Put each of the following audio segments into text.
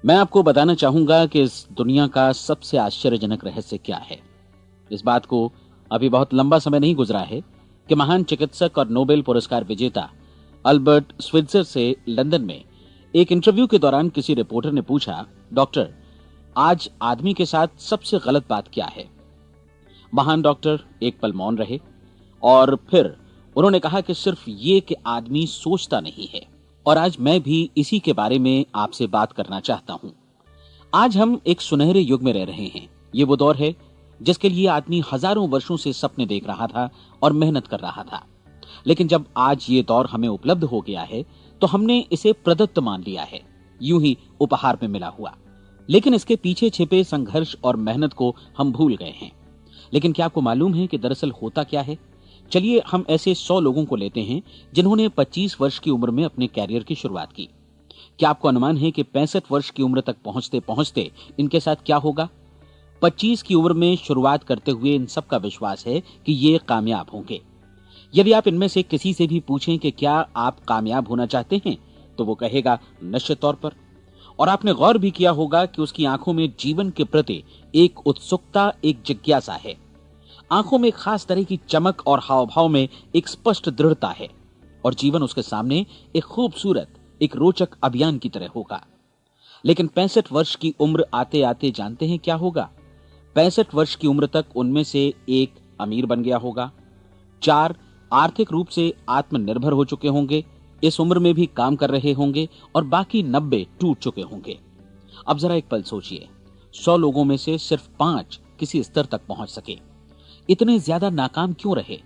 मैं आपको बताना चाहूंगा कि इस दुनिया का सबसे आश्चर्यजनक रहस्य क्या है। इस बात को अभी बहुत लंबा समय नहीं गुजरा है कि महान चिकित्सक और नोबेल पुरस्कार विजेता अल्बर्ट स्विट्जर से लंदन में एक इंटरव्यू के दौरान किसी रिपोर्टर ने पूछा, डॉक्टर, आज आदमी के साथ सबसे गलत बात क्या है। महान डॉक्टर एक पल मौन रहे और फिर उन्होंने कहा कि सिर्फ ये कि आदमी सोचता नहीं है। और आज मैं भी इसी के बारे में आपसे बात करना चाहता हूं। आज हम एक सुनहरे युग में रह रहे हैं। ये वो दौर है जिसके लिए आदमी हजारों वर्षों से सपने देख रहा था और मेहनत कर रहा था। लेकिन जब आज ये दौर हमें उपलब्ध हो गया है तो हमने इसे प्रदत्त मान लिया है, यूं ही उपहार में मिला हुआ। लेकिन इसके पीछे छिपे संघर्ष और मेहनत को हम भूल गए हैं। लेकिन क्या आपको मालूम है कि दरअसल होता क्या है? चलिए हम ऐसे 100 लोगों को लेते हैं जिन्होंने 25 वर्ष की उम्र में अपने कैरियर की शुरुआत की। क्या आपको अनुमान है कि 65 वर्ष की उम्र तक पहुंचते पहुंचते इनके साथ क्या होगा? 25 की उम्र में शुरुआत करते हुए इन सबका विश्वास है कि ये कामयाब होंगे। यदि आप इनमें से किसी से भी पूछें कि क्या आप कामयाब होना चाहते हैं, तो वो कहेगा निश्चित तौर पर। और आपने गौर भी किया होगा कि उसकी आंखों में जीवन के प्रति एक उत्सुकता, एक जिज्ञासा है। आंखों में खास तरह की चमक और हाव भाव में एक स्पष्ट दृढ़ता है और जीवन उसके सामने एक खूबसूरत, एक रोचक अभियान की तरह होगा। लेकिन 65 वर्ष की उम्र आते आते जानते हैं क्या होगा? 65 वर्ष की उम्र तक उनमें से एक अमीर बन गया होगा, 4 आर्थिक रूप से आत्मनिर्भर हो चुके होंगे, इस उम्र में भी काम कर रहे होंगे और बाकी 90 टूट चुके होंगे। अब जरा एक पल सोचिए, 100 लोगों में से सिर्फ 5 किसी स्तर तक पहुंच सके। इतने ज्यादा नाकाम क्यों रहे?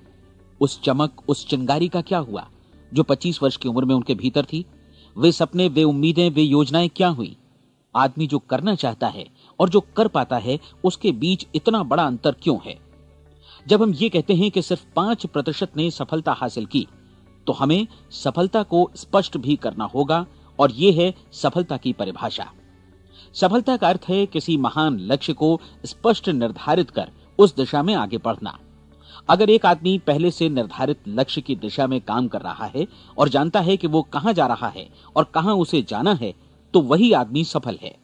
उस चमक, उस चिंगारी का क्या हुआ जो 25 वर्ष की उम्र में उनके भीतर थी? वे सपने, वे उम्मीदें, वे योजनाएं क्या हुई? आदमी जो करना चाहता है और जो कर पाता है, उसके बीच इतना बड़ा अंतर क्यों है? जब हम ये कहते हैं कि सिर्फ 5% ने सफलता हासिल की, तो हमें सफलता को स्पष्ट भी करना होगा और यह है सफलता की परिभाषा। सफलता का अर्थ है किसी महान लक्ष्य को स्पष्ट निर्धारित कर उस दिशा में आगे बढ़ना। अगर एक आदमी पहले से निर्धारित लक्ष्य की दिशा में काम कर रहा है और जानता है कि वो कहां जा रहा है और कहां उसे जाना है, तो वही आदमी सफल है।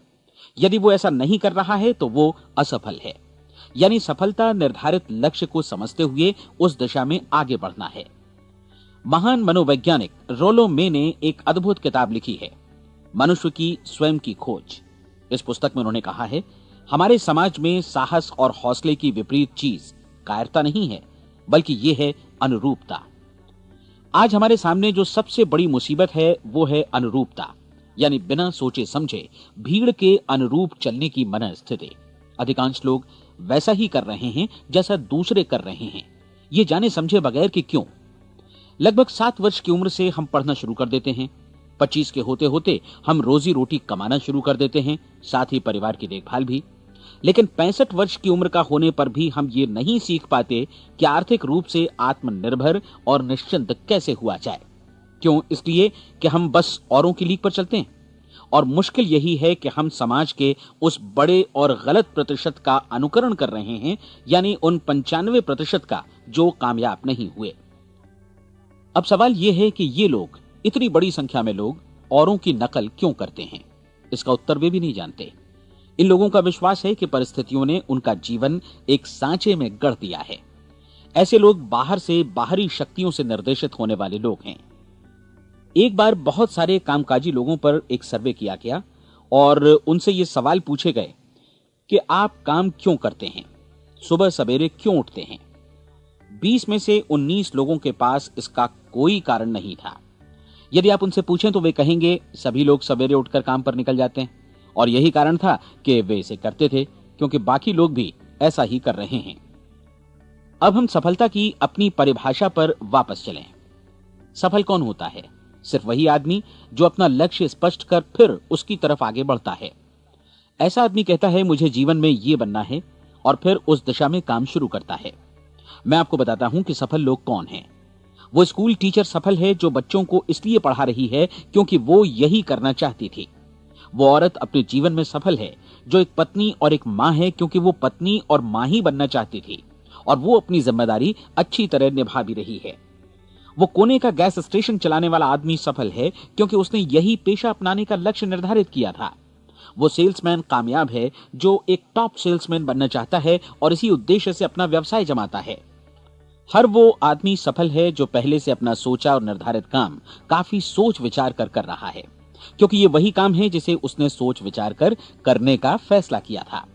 यदि वो ऐसा नहीं कर रहा है तो वो असफल है। यानी सफलता निर्धारित लक्ष्य को समझते हुए उस दिशा में आगे बढ़ना है। महान मनोवैज्ञानिक रोलो मे ने एक अद्भुत किताब लिखी है, मनुष्य की स्वयं की खोज। इस पुस्तक में उन्होंने कहा है, हमारे समाज में साहस और हौसले की विपरीत चीज कायरता नहीं है, बल्कि यह है अनुरूपता। आज हमारे सामने जो सबसे बड़ी मुसीबत है वो है अनुरूपता, यानी बिना सोचे समझे भीड़ के अनुरूप चलने की मनस्थिति। अधिकांश लोग वैसा ही कर रहे हैं जैसा दूसरे कर रहे हैं, ये जाने समझे बगैर कि क्यों। लगभग 7 वर्ष की उम्र से हम पढ़ना शुरू कर देते हैं। 25 के होते होते हम रोजी रोटी कमाना शुरू कर देते हैं, साथ ही परिवार की देखभाल भी। लेकिन 65 वर्ष की उम्र का होने पर भी हम ये नहीं सीख पाते कि आर्थिक रूप से आत्मनिर्भर और निश्चिंत कैसे हुआ जाए। क्यों? इसलिए कि हम बस औरों की लीक पर चलते हैं। और मुश्किल यही है कि हम समाज के उस बड़े और गलत प्रतिशत का अनुकरण कर रहे हैं, यानी उन 95% का जो कामयाब नहीं हुए। अब सवाल यह है कि ये लोग, इतनी बड़ी संख्या में लोग, औरों की नकल क्यों करते हैं? इसका उत्तर वे भी नहीं जानते। इन लोगों का विश्वास है कि परिस्थितियों ने उनका जीवन एक सांचे में गढ़ दिया है। ऐसे लोग बाहर से बाहरी शक्तियों से निर्देशित होने वाले लोग हैं। एक बार बहुत सारे कामकाजी लोगों पर एक सर्वे किया गया और उनसे ये सवाल पूछे गए कि आप काम क्यों करते हैं, सुबह सवेरे क्यों उठते हैं। 20 में से 19 लोगों के पास इसका कोई कारण नहीं था। यदि आप उनसे पूछें तो वे कहेंगे सभी लोग सवेरे उठकर काम पर निकल जाते हैं और यही कारण था कि वे इसे करते थे क्योंकि बाकी लोग भी ऐसा ही कर रहे हैं। अब हम सफलता की अपनी परिभाषा पर वापस चलें। सफल कौन होता है? सिर्फ वही आदमी जो अपना लक्ष्य स्पष्ट कर फिर उसकी तरफ आगे बढ़ता है। ऐसा आदमी कहता है मुझे जीवन में ये बनना है और फिर उस दिशा में काम शुरू करता है। मैं आपको बताता हूं कि सफल लोग कौन हैं। वो स्कूल टीचर सफल है जो बच्चों को इसलिए पढ़ा रही है क्योंकि वो यही करना चाहती थी। वो औरत अपने जीवन में सफल है जो एक पत्नी और एक मां है क्योंकि वो पत्नी और मां ही बनना चाहती थी और वो अपनी जिम्मेदारी अच्छी तरह निभा भी रही है। वो कोने का गैस स्टेशन चलाने वाला आदमी सफल है क्योंकि उसने यही पेशा अपनाने का लक्ष्य निर्धारित किया था। वो सेल्समैन कामयाब है जो एक टॉप सेल्समैन बनना चाहता है और इसी उद्देश्य से अपना व्यवसाय जमाता है। हर वो आदमी सफल है जो पहले से अपना सोचा और निर्धारित काम काफी सोच विचार कर रहा है, क्योंकि ये वही काम है जिसे उसने सोच विचार कर करने का फैसला किया था।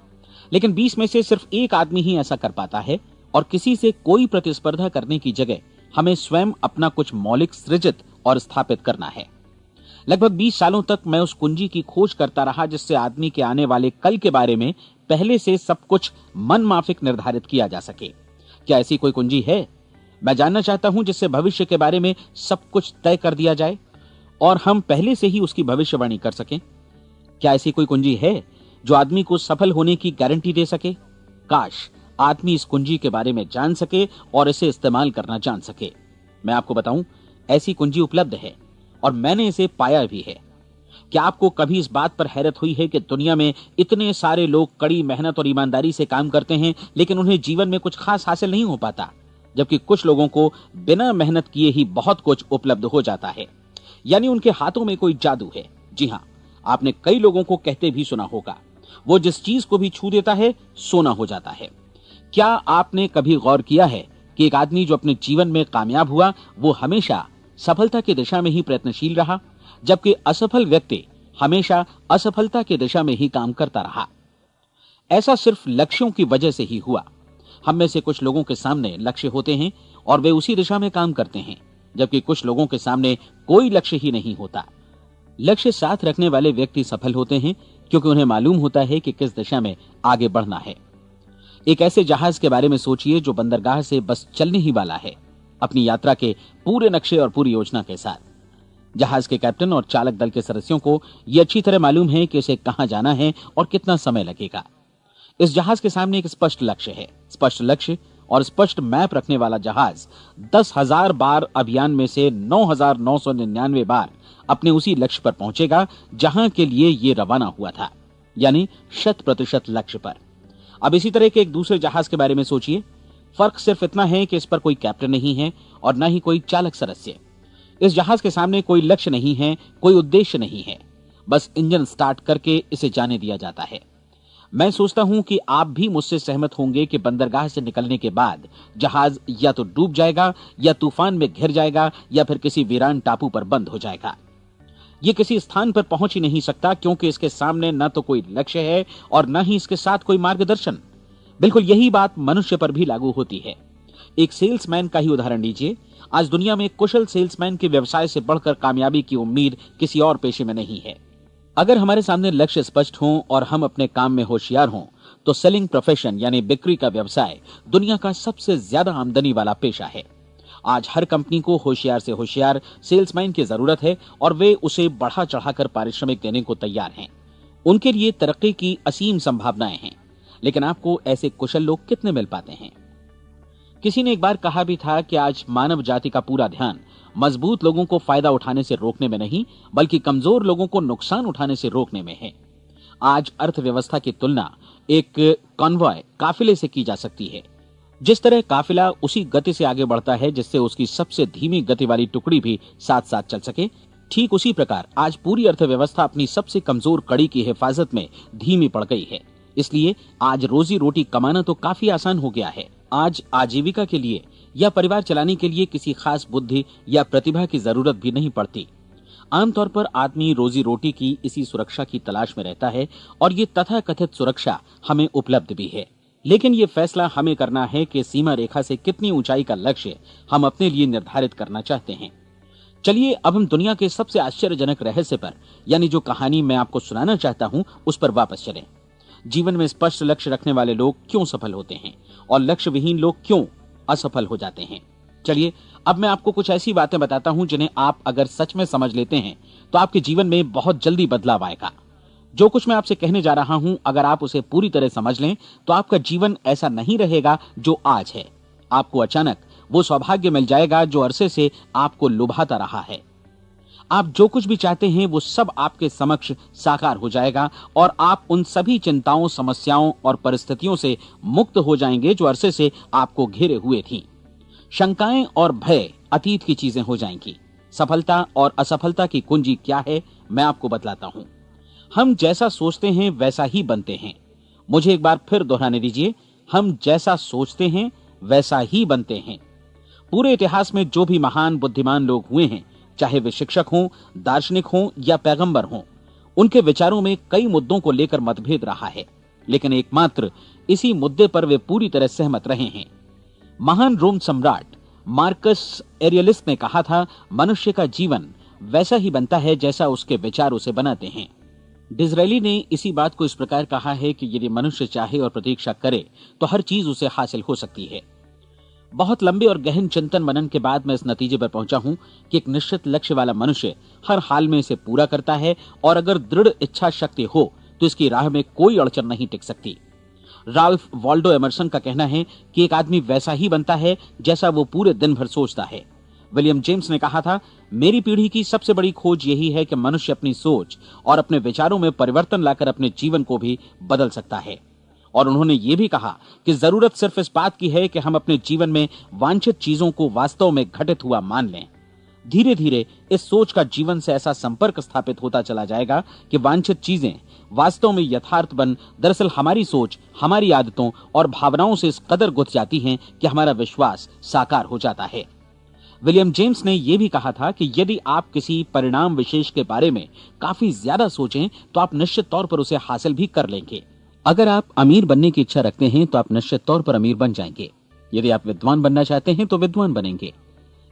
लेकिन 20 में से सिर्फ एक आदमी ही ऐसा कर पाता है, और किसी से कोई प्रतिस्पर्धा करने की जगह हमें स्वयं अपना कुछ मौलिक सृजित और स्थापित करना है। लगभग 20 सालों तक मैं उस कुंजी की खोज करता रहा जिससे आदमी के आने वाले कल के बारे में पहले से सब कुछ मन माफिक निर्धारित किया जा सके। क्या ऐसी कोई कुंजी है? मैं जानना चाहता हूं जिससे भविष्य के बारे में सब कुछ तय कर दिया जाए और हम पहले से ही उसकी भविष्यवाणी कर सकें। क्या ऐसी कोई कुंजी है जो आदमी को सफल होने की गारंटी दे सके? काश आदमी इस कुंजी के बारे में जान सके और इसे इस्तेमाल करना जान सके। मैं आपको बताऊं, ऐसी कुंजी उपलब्ध है और मैंने इसे पाया भी है। क्या आपको कभी इस बात पर हैरत हुई है कि दुनिया में इतने सारे लोग कड़ी मेहनत और ईमानदारी से काम करते हैं, लेकिन उन्हें जीवन में कुछ खास हासिल नहीं हो पाता, जबकि कुछ लोगों को बिना मेहनत किए ही बहुत कुछ उपलब्ध हो जाता है। यानी उनके हाथों में कोई जादू है। जी हां, आपने कई लोगों को कहते भी सुना होगा, वो जिस चीज को भी छू देता है सोना हो जाता है। क्या आपने कभी गौर किया है कि एक आदमी जो अपने जीवन में कामयाब हुआ वो हमेशा सफलता की दिशा में ही प्रयत्नशील रहा, जबकि असफल व्यक्ति हमेशा असफलता की दिशा में ही काम करता रहा? ऐसा सिर्फ लक्ष्यों की वजह से ही हुआ। हम में से कुछ लोगों के सामने लक्ष्य होते हैं और वे उसी दिशा में काम करते हैं, जबकि कुछ लोगों के सामने कोई लक्ष्य ही नहीं होता। लक्ष्य साथ रखने वाले व्यक्ति सफल होते हैं क्योंकि उन्हें मालूम होता है कि किस दिशा में आगे बढ़ना है। एक ऐसे जहाज के बारे में सोचिए जो बंदरगाह से बस चलने ही वाला है, अपनी यात्रा के पूरे नक्शे और पूरी योजना के साथ। जहाज के कैप्टन और चालक दल के सदस्यों को यह अच्छी तरह मालूम है कि उसे कहां जाना है और कितना समय लगेगा। इस जहाज के सामने एक स्पष्ट लक्ष्य है। स्पष्ट लक्ष्य और स्पष्ट मैप रखने वाला जहाज 10,000 बार अभियान में से 9,999 बार अपने उसी लक्ष्य पर पहुंचेगा जहां के लिए ये रवाना हुआ था, यानी 100% लक्ष्य पर। अब इसी तरह के एक दूसरे जहाज के बारे में सोचिए। फर्क सिर्फ इतना है कि इस पर कोई कैप्टन नहीं है और न ही कोई चालक सदस्य। इस जहाज के सामने कोई लक्ष्य नहीं है, कोई उद्देश्य नहीं है, बस इंजन स्टार्ट करके इसे जाने दिया जाता है। मैं सोचता हूं कि आप भी मुझसे सहमत होंगे कि बंदरगाह से निकलने के बाद जहाज या तो डूब जाएगा या तूफान में घिर जाएगा या फिर किसी वीरान टापू पर बंद हो जाएगा। ये किसी स्थान पर पहुंच ही नहीं सकता क्योंकि इसके सामने न तो कोई लक्ष्य है और न ही इसके साथ कोई मार्गदर्शन। बिल्कुल यही बात मनुष्य पर भी लागू होती है। एक सेल्समैन का ही उदाहरण लीजिए। आज दुनिया में कुशल सेल्समैन के व्यवसाय से बढ़कर कामयाबी की उम्मीद किसी और पेशे में नहीं है। अगर हमारे सामने लक्ष्य स्पष्ट हों और हम अपने काम में होशियार हों तो सेलिंग प्रोफेशन यानी बिक्री का व्यवसाय दुनिया का सबसे ज्यादा आमदनी वाला पेशा है। आज हर कंपनी को होशियार से होशियार सेल्समैन की जरूरत है और वे उसे बढ़ा चढ़ाकर पारिश्रमिक देने को तैयार हैं। उनके लिए तरक्की की असीम संभावनाएं हैं, लेकिन आपको ऐसे कुशल लोग कितने मिल पाते हैं? किसी ने एक बार कहा भी था कि आज मानव जाति का पूरा ध्यान मजबूत लोगों को फायदा उठाने से रोकने में नहीं, बल्कि कमजोर लोगों को नुकसान उठाने से रोकने में है। आज अर्थव्यवस्था की तुलना एक कॉन्वॉय काफिले से की जा सकती है। जिस तरह काफिला उसी गति से आगे बढ़ता है जिससे उसकी सबसे धीमी गति वाली टुकड़ी भी साथ साथ चल सके, ठीक उसी प्रकार आज पूरी अर्थव्यवस्था अपनी सबसे कमजोर कड़ी की हिफाजत में धीमी पड़ गई है। इसलिए आज रोजी रोटी कमाना तो काफी आसान हो गया है। आज आजीविका के लिए या परिवार चलाने के लिए किसी खास बुद्धि या प्रतिभा की जरूरत भी नहीं पड़ती। आमतौर पर आदमी रोजी रोटी की इसी सुरक्षा की तलाश में रहता है और ये तथाकथित सुरक्षा हमें उपलब्ध भी है। लेकिन ये फैसला हमें करना है कि सीमा रेखा से कितनी ऊंचाई का लक्ष्य हम अपने लिए निर्धारित करना चाहते हैं। चलिए अब हम दुनिया के सबसे आश्चर्यजनक रहस्य पर, यानी जो कहानी मैं आपको सुनाना चाहता हूं, उस पर वापस चलें। जीवन में स्पष्ट लक्ष्य रखने वाले लोग क्यों सफल होते हैं और लक्ष्य विहीन लोग क्यों असफल हो जाते हैं? चलिए अब मैं आपको कुछ ऐसी बातें बताता हूं जिन्हें आप अगर सच में समझ लेते हैं तो आपके जीवन में बहुत जल्दी बदलाव आएगा। जो कुछ मैं आपसे कहने जा रहा हूं, अगर आप उसे पूरी तरह समझ लें तो आपका जीवन ऐसा नहीं रहेगा जो आज है। आपको अचानक वो सौभाग्य मिल जाएगा जो अरसे से आपको लुभाता रहा है। आप जो कुछ भी चाहते हैं वो सब आपके समक्ष साकार हो जाएगा और आप उन सभी चिंताओं, समस्याओं और परिस्थितियों से मुक्त हो जाएंगे जो अरसे से आपको घेरे हुए थी। शंकाएं और भय अतीत की चीजें हो जाएंगी। सफलता और असफलता की कुंजी क्या है, मैं आपको बतलाता हूं। हम जैसा सोचते हैं वैसा ही बनते हैं। मुझे एक बार फिर दोहराने दीजिए, हम जैसा सोचते हैं वैसा ही बनते हैं। पूरे इतिहास में जो भी महान बुद्धिमान लोग हुए हैं, चाहे वे शिक्षक हों, दार्शनिक हों या पैगंबर हों, उनके विचारों में कई मुद्दों को लेकर मतभेद रहा है, लेकिन एकमात्र इसी मुद्दे पर वे पूरी तरह सहमत रहे हैं। महान रोम सम्राट मार्कस एरियलिस ने कहा था, मनुष्य का जीवन वैसा ही बनता है जैसा उसके विचार उसे बनाते हैं। डिज़रायली ने इसी बात को इस प्रकार कहा है कि यदि मनुष्य चाहे और प्रतीक्षा करे तो हर चीज उसे हासिल हो सकती है। बहुत लंबे और गहन चिंतन मनन के बाद मैं इस नतीजे पर पहुंचा हूं कि एक निश्चित लक्ष्य वाला मनुष्य हर हाल में इसे पूरा करता है, और अगर दृढ़ इच्छा शक्ति हो तो इसकी राह में कोई अड़चन नहीं टिक सकती। राल्फ वॉल्डो एमर्सन का कहना है कि एक आदमी वैसा ही बनता है जैसा वो पूरे दिन भर सोचता है। विलियम जेम्स ने कहा था, मेरी पीढ़ी की सबसे बड़ी खोज यही है कि मनुष्य अपनी सोच और अपने विचारों में परिवर्तन लाकर अपने जीवन को भी बदल सकता है। और उन्होंने ये भी कहा कि जरूरत सिर्फ इस बात की है कि हम अपने जीवन में वांछित चीजों को वास्तव में घटित हुआ मान लें। धीरे धीरे इस सोच का जीवन से ऐसा संपर्क स्थापित होता चला जाएगा कि वांछित चीजें वास्तव में यथार्थ बन दरअसल हमारी सोच, हमारी आदतों और भावनाओं से इस कदर गुथ जाती हैं कि हमारा विश्वास साकार हो जाता है। विलियम जेम्स ने यह भी कहा था कि यदि आप किसी परिणाम विशेष के बारे में काफी ज्यादा सोचें तो आप निश्चित तौर पर उसे हासिल भी कर लेंगे। अगर आप अमीर बनने की इच्छा रखते हैं तो आप निश्चित तौर पर अमीर बन जाएंगे। यदि आप विद्वान बनना चाहते हैं तो विद्वान बनेंगे।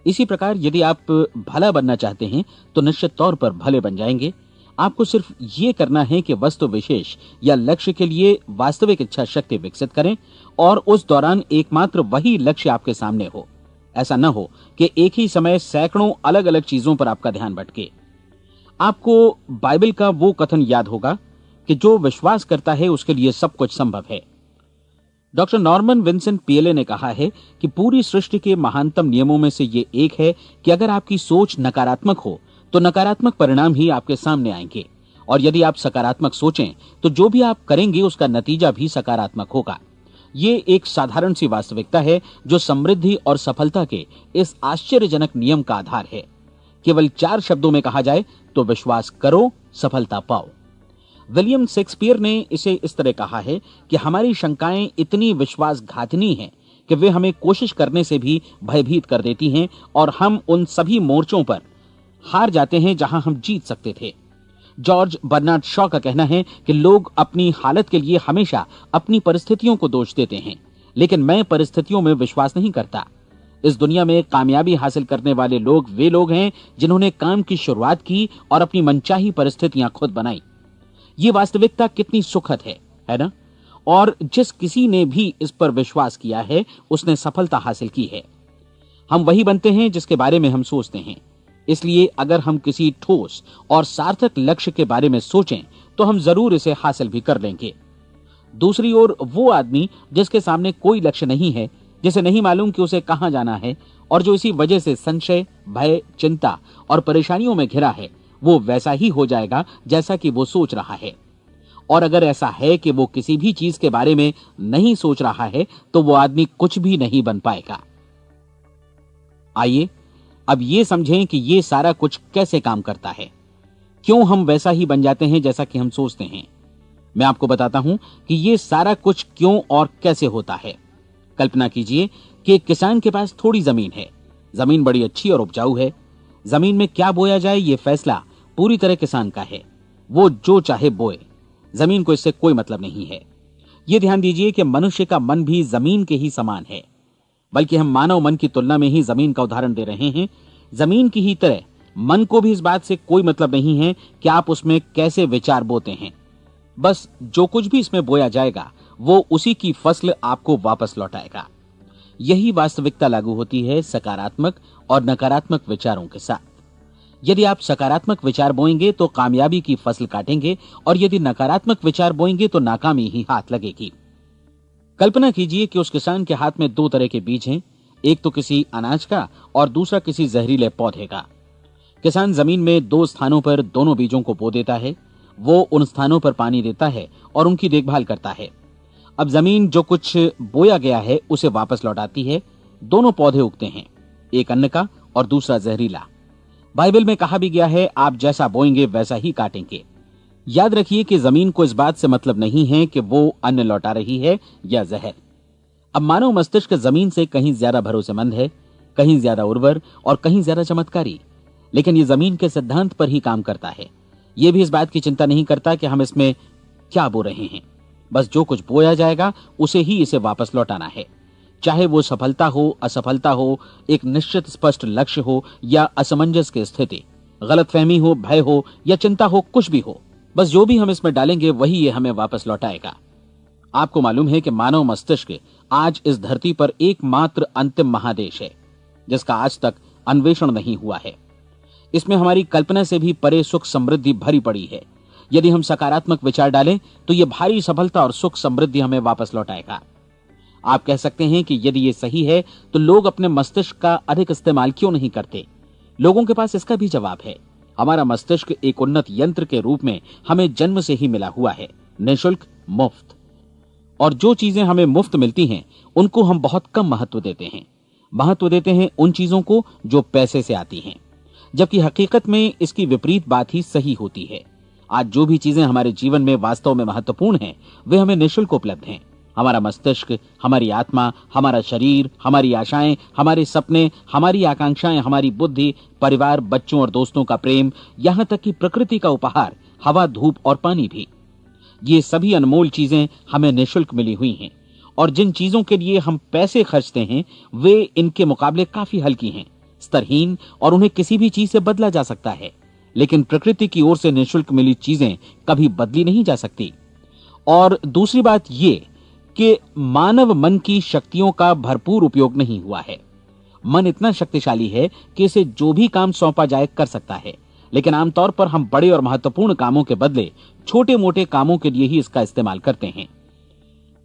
इसी प्रकार यदि आप भला बनना चाहते हैं तो निश्चित तौर पर भले बन जाएंगे। आपको सिर्फ ये करना है कि वस्तु विशेष या लक्ष्य के लिए वास्तविक इच्छा शक्ति विकसित करें, और उस दौरान एकमात्र वही लक्ष्य आपके सामने हो। ऐसा न हो कि एक ही समय सैकड़ों अलग अलग चीजों पर आपका ध्यान भटके। आपको बाइबल का वो कथन याद होगा कि जो विश्वास करता है उसके लिए सब कुछ संभव है। डॉक्टर नॉर्मन विंसेंट पीएले ने कहा है कि पूरी सृष्टि के महानतम नियमों में से ये एक है कि अगर आपकी सोच नकारात्मक हो तो नकारात्मक परिणाम ही आपके सामने आएंगे, और यदि आप सकारात्मक सोचें तो जो भी आप करेंगे उसका नतीजा भी सकारात्मक होगा। ये एक साधारण सी वास्तविकता है जो समृद्धि और सफलता के इस आश्चर्यजनक नियम का आधार है। केवल 4 शब्दों में कहा जाए तो विश्वास करो, सफलता पाओ। विलियम शेक्सपियर ने इसे इस तरह कहा है कि हमारी शंकाएं इतनी विश्वासघातिनी हैं कि वे हमें कोशिश करने से भी भयभीत कर देती हैं, और हम उन सभी मोर्चों पर हार जाते हैं जहां हम जीत सकते थे। जॉर्ज बर्नार्ड शॉ का कहना है कि लोग अपनी हालत के लिए हमेशा अपनी परिस्थितियों को दोष देते हैं, लेकिन मैं परिस्थितियों में विश्वास नहीं करता। इस दुनिया में कामयाबी हासिल करने वाले लोग वे लोग हैं जिन्होंने काम की शुरुआत की और अपनी मनचाही परिस्थितियां खुद बनाई। ये वास्तविकता कितनी सुखद है ना? और जिस किसी ने भी इस पर विश्वास किया है उसने सफलता हासिल की है। हम वही बनते हैं जिसके बारे में हम सोचते हैं। इसलिए अगर हम किसी ठोस और सार्थक लक्ष्य के बारे में सोचें तो हम जरूर इसे हासिल भी कर लेंगे। दूसरी ओर वो आदमी जिसके सामने कोई लक्ष्य नहीं है, जिसे नहीं मालूम कि उसे कहां जाना है, और जो इसी वजह से संशय, भय, चिंता और परेशानियों में घिरा है, वो वैसा ही हो जाएगा जैसा कि वो सोच रहा है। और अगर ऐसा है कि वो किसी भी चीज के बारे में नहीं सोच रहा है तो वो आदमी कुछ भी नहीं बन पाएगा। आइए अब ये समझें कि ये सारा कुछ कैसे काम करता है, क्यों हम वैसा ही बन जाते हैं जैसा कि हम सोचते हैं। मैं आपको बताता हूं कि ये सारा कुछ क्यों और कैसे होता है। कल्पना कीजिए कि एक किसान के पास थोड़ी जमीन है। जमीन बड़ी अच्छी और उपजाऊ है। जमीन में क्या बोया जाए ये फैसला पूरी तरह किसान का है। वो जो चाहे बोए, जमीन को इससे कोई मतलब नहीं है। ये ध्यान दीजिए कि मनुष्य का मन भी जमीन के ही समान है, बल्कि हम मानव मन की तुलना में ही जमीन का उदाहरण दे रहे हैं। जमीन की ही तरह मन को भी इस बात से कोई मतलब नहीं है कि आप उसमें कैसे विचार बोते हैं। बस जो कुछ भी इसमें बोया जाएगा वो उसी की फसल आपको वापस लौटाएगा। यही वास्तविकता लागू होती है सकारात्मक और नकारात्मक विचारों के साथ। यदि आप सकारात्मक विचार बोएंगे तो कामयाबी की फसल काटेंगे, और यदि नकारात्मक विचार बोएंगे तो नाकामी ही हाथ लगेगी। कल्पना कीजिए कि उस किसान के हाथ में 2 तरह के बीज हैं, एक तो किसी अनाज का और दूसरा किसी जहरीले पौधे का। किसान जमीन में 2 स्थानों पर दोनों बीजों को बो देता है। वो उन स्थानों पर पानी देता है और उनकी देखभाल करता है। अब जमीन जो कुछ बोया गया है उसे वापस लौटाती है। दोनों पौधे उगते हैं, एक अन्न का और दूसरा जहरीला। बाइबल में कहा भी गया है, आप जैसा बोएंगे वैसा ही काटेंगे। याद रखिए कि जमीन को इस बात से मतलब नहीं है कि वो अन्न लौटा रही है या जहर। अब मानव मस्तिष्क जमीन से कहीं ज्यादा भरोसेमंद है, कहीं ज्यादा उर्वर और कहीं ज्यादा चमत्कारी, लेकिन ये जमीन के सिद्धांत पर ही काम करता है। ये भी इस बात की चिंता नहीं करता कि हम इसमें क्या बो रहे हैं। बस जो कुछ बोया जाएगा उसे ही इसे वापस लौटाना है, चाहे वो सफलता हो, असफलता हो, एक निश्चित स्पष्ट लक्ष्य हो या असमंजस की स्थिति, गलतफहमी हो, भय हो या चिंता हो, कुछ भी हो। बस जो भी हम इसमें डालेंगे वही ये हमें वापस लौटाएगा। आपको मालूम है कि मानव मस्तिष्क आज इस धरती पर एकमात्र अंतिम महादेश है जिसका आज तक अन्वेषण नहीं हुआ है। इसमें हमारी कल्पना से भी परे सुख समृद्धि भरी पड़ी है। यदि हम सकारात्मक विचार डालें तो यह भारी सफलता और सुख समृद्धि हमें वापस लौटाएगा। आप कह सकते हैं कि यदि ये सही है तो लोग अपने मस्तिष्क का अधिक इस्तेमाल क्यों नहीं करते? लोगों के पास इसका भी जवाब है। हमारा मस्तिष्क एक उन्नत यंत्र के रूप में हमें जन्म से ही मिला हुआ है, निःशुल्क, मुफ्त। और जो चीजें हमें मुफ्त मिलती हैं उनको हम बहुत कम महत्व देते हैं। महत्व देते हैं उन चीजों को जो पैसे से आती हैं, जबकि हकीकत में इसकी विपरीत बात ही सही होती है। आज जो भी चीजें हमारे जीवन में वास्तव में महत्वपूर्ण हैं वे हमें निःशुल्क उपलब्ध हैं। हमारा मस्तिष्क, हमारी आत्मा, हमारा शरीर, हमारी आशाएं, हमारे सपने, हमारी आकांक्षाएं, हमारी बुद्धि, परिवार, बच्चों और दोस्तों का प्रेम, यहां तक कि प्रकृति का उपहार, हवा, धूप और पानी भी। ये सभी अनमोल चीजें हमें निःशुल्क मिली हुई हैं, और जिन चीजों के लिए हम पैसे खर्चते हैं वे इनके मुकाबले काफी हल्की हैं, स्तरहीन, और उन्हें किसी भी चीज से बदला जा सकता है। लेकिन प्रकृति की ओर से निःशुल्क मिली चीजें कभी बदली नहीं जा सकती। और दूसरी बात ये कि मानव मन की शक्तियों का भरपूर उपयोग नहीं हुआ है। मन इतना शक्तिशाली है कि इसे जो भी काम सौंपा जाए कर सकता है, लेकिन आमतौर पर हम बड़े और महत्वपूर्ण कामों के बदले छोटे मोटे कामों के लिए ही इसका इस्तेमाल करते हैं।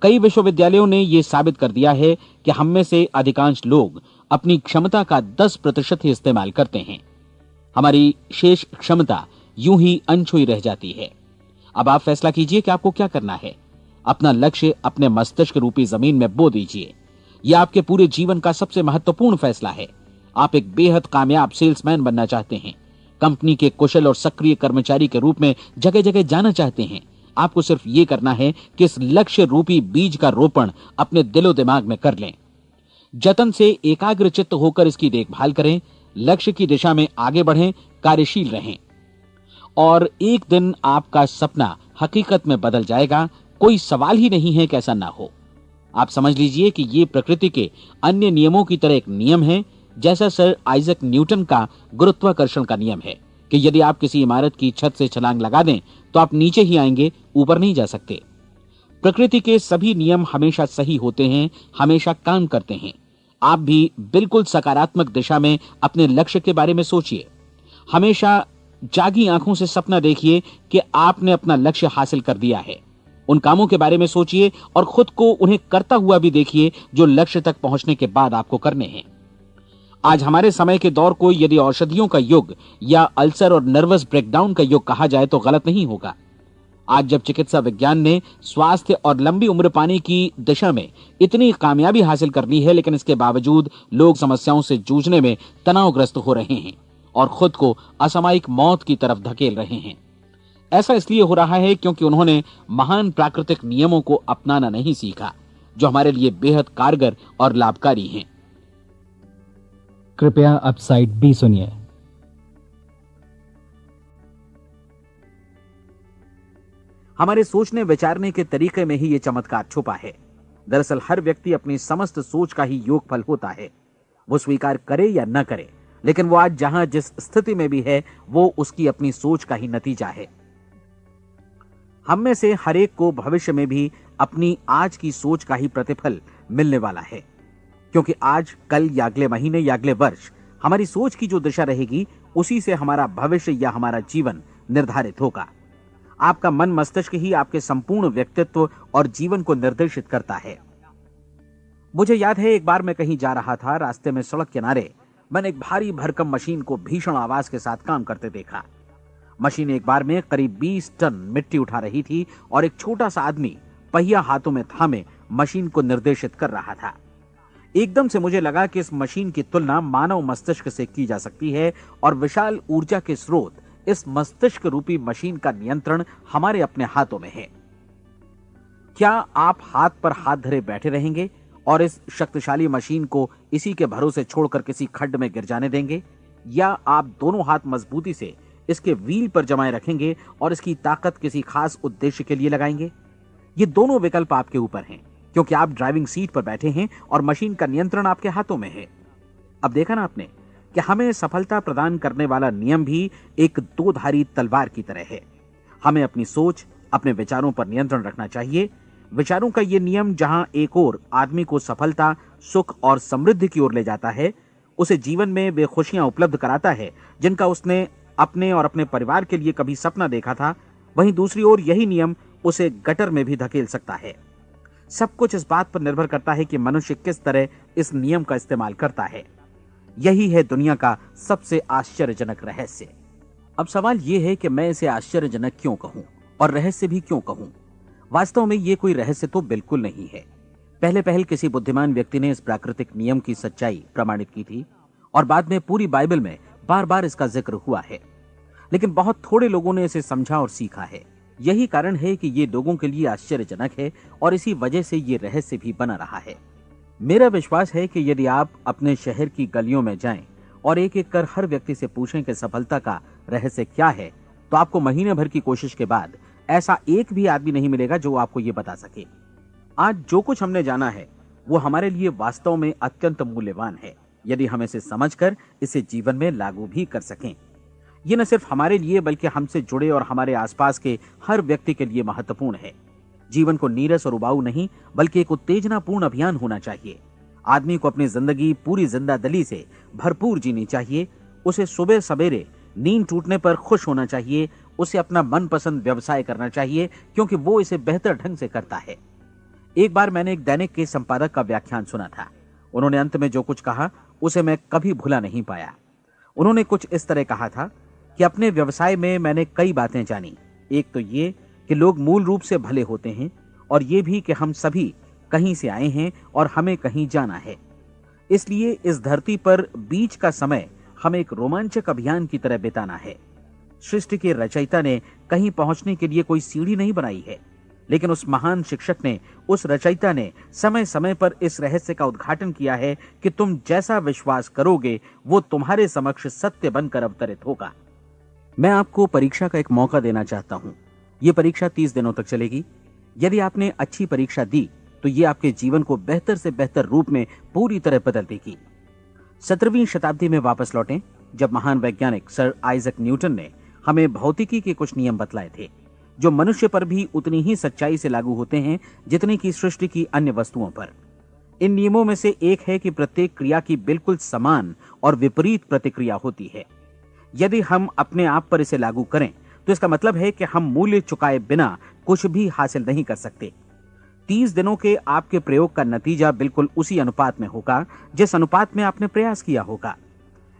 कई विश्वविद्यालयों ने यह साबित कर दिया है कि हम में से अधिकांश लोग अपनी क्षमता का 10% ही इस्तेमाल करते हैं। हमारी शेष क्षमता यूं ही अनछुई रह जाती है। अब आप फैसला कीजिए कि आपको क्या करना है। अपना लक्ष्य अपने मस्तिष्क रूपी जमीन में बो दीजिए। यह आपके पूरे जीवन का सबसे महत्वपूर्ण फैसला है। आप एक बेहद कामयाब सेल्समैन बनना चाहते हैं, कंपनी के कुशल और सक्रिय कर्मचारी के रूप में जगह जगह जाना चाहते हैं। आपको सिर्फ ये करना है कि इस लक्ष्य रूपी बीज का रोपण अपने दिलो दिमाग में कर लें। जतन से एकाग्रचित्त होकर इसकी देखभाल करें, लक्ष्य की दिशा में आगे बढ़ें, कार्यशील रहें, और एक दिन आपका सपना हकीकत में बदल जाएगा। कोई सवाल ही नहीं है कि ऐसा ना हो। आप समझ लीजिए कि ये प्रकृति के अन्य नियमों की तरह एक नियम है, जैसा सर आइजक न्यूटन का गुरुत्वाकर्षण का नियम है कि यदि आप किसी इमारत की छत से छलांग लगा दें तो आप नीचे ही आएंगे, ऊपर नहीं जा सकते। प्रकृति के सभी नियम हमेशा सही होते हैं, हमेशा काम करते हैं। आप भी बिल्कुल सकारात्मक दिशा में अपने लक्ष्य के बारे में सोचिए। हमेशा जागी आंखों से सपना देखिए कि आपने अपना लक्ष्य हासिल कर दिया है। उन कामों के बारे में सोचिए और खुद को उन्हें करता हुआ भी देखिए जो लक्ष्य तक पहुंचने के बाद आपको करने हैं। आज हमारे समय के दौर को यदि औषधियों का युग या अल्सर और नर्वस ब्रेकडाउन का युग कहा जाए तो गलत नहीं होगा। आज जब चिकित्सा विज्ञान ने स्वास्थ्य और लंबी उम्र पाने की दिशा में इतनी कामयाबी हासिल कर ली है, लेकिन इसके बावजूद लोग समस्याओं से जूझने में तनावग्रस्त हो रहे हैं और खुद को असामयिक मौत की तरफ धकेल रहे हैं। ऐसा इसलिए हो रहा है क्योंकि उन्होंने महान प्राकृतिक नियमों को अपनाना नहीं सीखा, जो हमारे लिए बेहद कारगर और लाभकारी हैं। कृपया अब साइड बी सुनिए। हमारे सोचने विचारने के तरीके में ही ये चमत्कार छुपा है। दरअसल हर व्यक्ति अपनी समस्त सोच का ही योगफल होता है। वो स्वीकार करे या न करे, लेकिन वो आज जहां जिस स्थिति में भी है वो उसकी अपनी सोच का ही नतीजा है। हम में से हर एक को भविष्य में भी अपनी आज की सोच का ही प्रतिफल मिलने वाला है, क्योंकि आज, कल या अगले महीने या अगले वर्ष हमारी सोच की जो दिशा रहेगी उसी से हमारा भविष्य या हमारा जीवन निर्धारित होगा। आपका मन मस्तिष्क ही आपके संपूर्ण व्यक्तित्व और जीवन को निर्देशित करता है। मुझे याद है एक बार मैं कहीं जा रहा था, रास्ते में सड़क किनारे मैंने एक भारी भरकम मशीन को भीषण आवाज के साथ काम करते देखा। मशीन एक बार में करीब 20 टन मिट्टी उठा रही थी और एक छोटा सा आदमी पहिया हाथों में थामे मशीन को निर्देशित कर रहा था। एकदम से मुझे लगा कि इस मशीन की तुलना मानव मस्तिष्क से की जा सकती है और विशाल ऊर्जा के स्रोत इस मस्तिष्क रूपी मशीन का नियंत्रण हमारे अपने हाथों में है। क्या आप हाथ पर हाथ धरे बैठे रहेंगे और इस शक्तिशाली मशीन को इसी के भरोसे छोड़कर किसी खड्ड में गिर जाने देंगे, या आप दोनों हाथ मजबूती से इसके व्हील पर जमाए रखेंगे और इसकी ताकत किसी खास उद्देश्य के लिए लगाएंगे? ये दोनों विकल्प आपके ऊपर हैं, क्योंकि आप ड्राइविंग सीट पर बैठे हैं और मशीन का नियंत्रण आपके हाथों में है। अब देखा ना आपने कि हमें सफलता प्रदान करने वाला नियम भी एक दो-धारी तलवार की तरह है। हमें अपनी सोच, अपने विचारों पर नियंत्रण रखना चाहिए। विचारों का ये नियम जहां एक ओर आदमी को सफलता, सुख और समृद्धि की ओर ले जाता है, उसे जीवन में वे खुशियां उपलब्ध कराता है जिनका उसने अपने और अपने परिवार के लिए कभी सपना देखा था, वहीं दूसरी ओर यही नियम उसे गटर में भी धकेल सकता है। सब कुछ इस बात पर निर्भर करता है कि मनुष्य किस तरह इस नियम का इस्तेमाल करता है। यही है दुनिया का सबसे आश्चर्यजनक रहस्य। अब सवाल यह है कि मैं इसे आश्चर्यजनक क्यों कहूं और रहस्य भी क्यों कहूं? वास्तव में यह कोई रहस्य तो बिल्कुल नहीं है। पहले पहल किसी बुद्धिमान व्यक्ति ने इस प्राकृतिक नियम की सच्चाई प्रमाणित की थी और बाद में पूरी बाइबल में बार बार इसका जिक्र हुआ है, लेकिन बहुत थोड़े लोगों ने इसे समझा और सीखा है। यही कारण है कि ये लोगों के लिए आश्चर्यजनक है और इसी वजह से ये रहस्य भी बना रहा है। मेरा विश्वास है कि यदि आप अपने शहर की गलियों में जाएं और एक एक कर हर व्यक्ति से पूछें कि सफलता का रहस्य क्या है, तो आपको महीने भर की कोशिश के बाद ऐसा एक भी आदमी नहीं मिलेगा जो आपको ये बता सके। आज जो कुछ हमने जाना है वो हमारे लिए वास्तव में अत्यंत मूल्यवान है, यदि हम इसे समझकर इसे जीवन में लागू भी कर सकें। ये न सिर्फ हमारे लिए बल्कि हमसे जुड़े और हमारे आसपास के हर व्यक्ति के लिए महत्वपूर्ण है। जीवन को नीरस और उबाऊ नहीं बल्कि एक उत्तेजनापूर्ण अभियान होना चाहिए। आदमी को अपनी जिंदगी पूरी जिंदादिली से भरपूर जीनी चाहिए। उसे सुबह सवेरे नींद टूटने पर खुश होना चाहिए। उसे अपना मनपसंद व्यवसाय करना चाहिए क्योंकि वो इसे बेहतर ढंग से करता है। एक बार मैंने एक दैनिक के संपादक का व्याख्यान सुना था। उन्होंने अंत में जो कुछ कहा उसे मैं कभी भुला नहीं पाया। उन्होंने कुछ इस तरह कहा था कि अपने व्यवसाय में मैंने कई बातें जानी। एक तो ये कि लोग मूल रूप से भले होते हैं और ये भी कि हम सभी कहीं से आए हैं और हमें कहीं जाना है। इसलिए इस धरती पर बीच का समय हमें एक रोमांचक अभियान की तरह बिताना है। सृष्टि के रचयिता ने कहीं पहुंचने के लिए कोई सीढ़ी नहीं बनाई है, लेकिन उस महान शिक्षक ने, उस रचयिता ने समय समय पर इस रहस्य का उद्घाटन किया है कि तुम जैसा विश्वास करोगे वो तुम्हारे समक्ष सत्य बनकर अवतरित होगा। मैं आपको परीक्षा का एक मौका देना चाहता हूं। यह परीक्षा 30 दिनों तक चलेगी। यदि आपने अच्छी परीक्षा दी तो यह आपके जीवन को बेहतर से बेहतर रूप में पूरी तरह बदल देगी। 17वीं शताब्दी में वापस लौटें, जब महान वैज्ञानिक सर आइजक न्यूटन ने हमें भौतिकी के कुछ नियम बतलाए थे, जो मनुष्य पर भी उतनी ही सच्चाई से लागू होते हैं जितनी की सृष्टि की अन्य वस्तुओं पर। इन नियमों में से एक है कि प्रत्येक क्रिया की बिल्कुल समान और विपरीत प्रतिक्रिया होती है। यदि हम अपने आप पर इसे लागू करें तो इसका मतलब है कि हम मूल्य चुकाए बिना कुछ भी हासिल नहीं कर सकते। 30 दिनों के आपके प्रयोग का नतीजा बिल्कुल उसी अनुपात में होगा जिस अनुपात में आपने प्रयास किया होगा।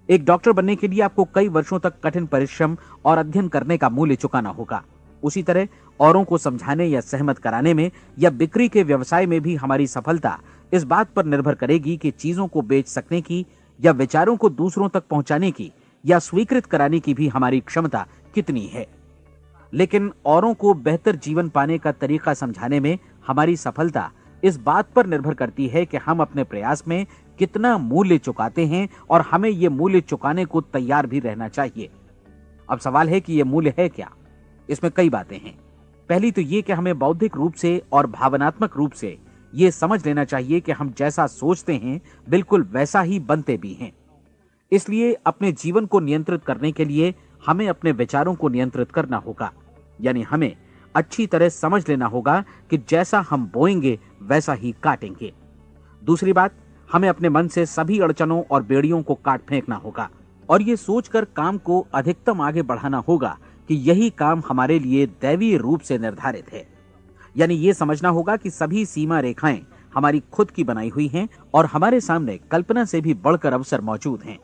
एक डॉक्टर बनने के लिए आपको कई वर्षों तक कठिन परिश्रम और अध्ययन करने का मूल्य चुकाना होगा। उसी तरह औरों को समझाने या सहमत कराने में या बिक्री के व्यवसाय में भी हमारी सफलता इस बात पर निर्भर करेगी कि चीजों को बेच सकने की या विचारों को दूसरों तक पहुंचाने की या स्वीकृत कराने की भी हमारी क्षमता कितनी है। लेकिन औरों को बेहतर जीवन पाने का तरीका समझाने में हमारी सफलता इस बात पर निर्भर करती है कि हम अपने प्रयास में कितना मूल्य चुकाते हैं और हमें यह मूल्य चुकाने को तैयार भी रहना चाहिए। अब सवाल है कि यह मूल्य है क्या? इसमें कई बातें हैं। पहली तो यह कि हमें बौद्धिक रूप से और भावनात्मक रूप से यह समझ लेना चाहिए कि हम जैसा सोचते हैं बिल्कुल वैसा ही बनते भी हैं। इसलिए अपने जीवन को नियंत्रित करने के लिए हमें अपने विचारों को नियंत्रित करना होगा। यानी हमें अच्छी तरह समझ लेना होगा कि जैसा हम बोएंगे वैसा ही काटेंगे। दूसरी बात, हमें अपने मन से सभी अड़चनों और बेड़ियों को काट फेंकना होगा और ये सोचकर काम को अधिकतम आगे बढ़ाना होगा कि यही काम हमारे लिए दैवीय रूप से निर्धारित है। यानी ये समझना होगा कि सभी सीमा रेखाएं हमारी खुद की बनाई हुई हैं और हमारे सामने कल्पना से भी बढ़कर अवसर मौजूद हैं।